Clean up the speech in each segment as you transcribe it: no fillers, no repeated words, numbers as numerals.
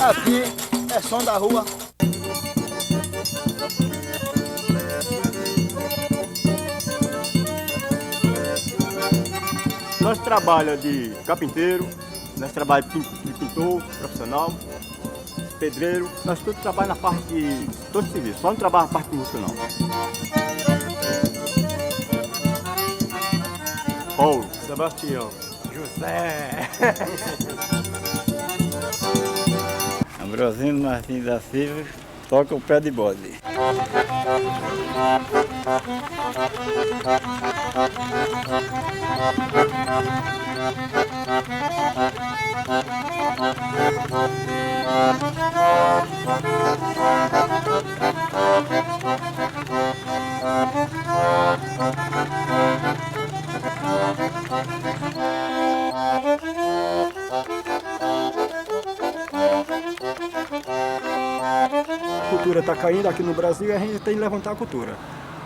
Aqui é som da rua. Nós trabalhamos de carpinteiro, nós trabalhamos de pintor profissional, pedreiro, nós todos trabalhamos na parte de todo serviço, só não trabalhamos na parte de música não. Paulo, Sebastião, José. Ambrosino Martins da Silva toca o pé de bode. A cultura está caindo aqui no Brasil e a gente tem que levantar a cultura.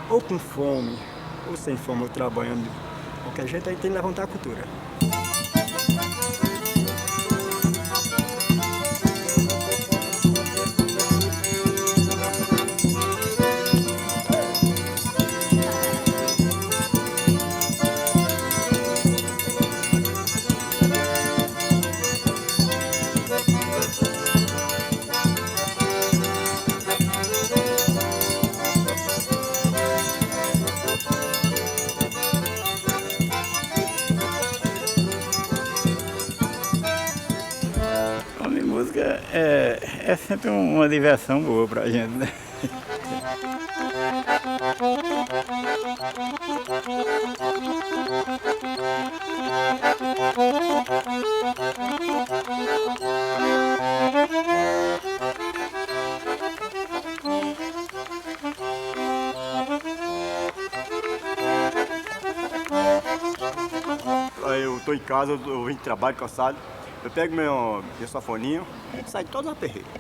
Ou com fome, ou sem fome, ou trabalhando. De qualquer jeito, a gente tem que levantar a cultura. Ouvir música é sempre uma diversão boa pra gente, né? Aí eu estou em casa, eu vim de trabalho cansado, eu pego meu safoninho e saio todo aperreio.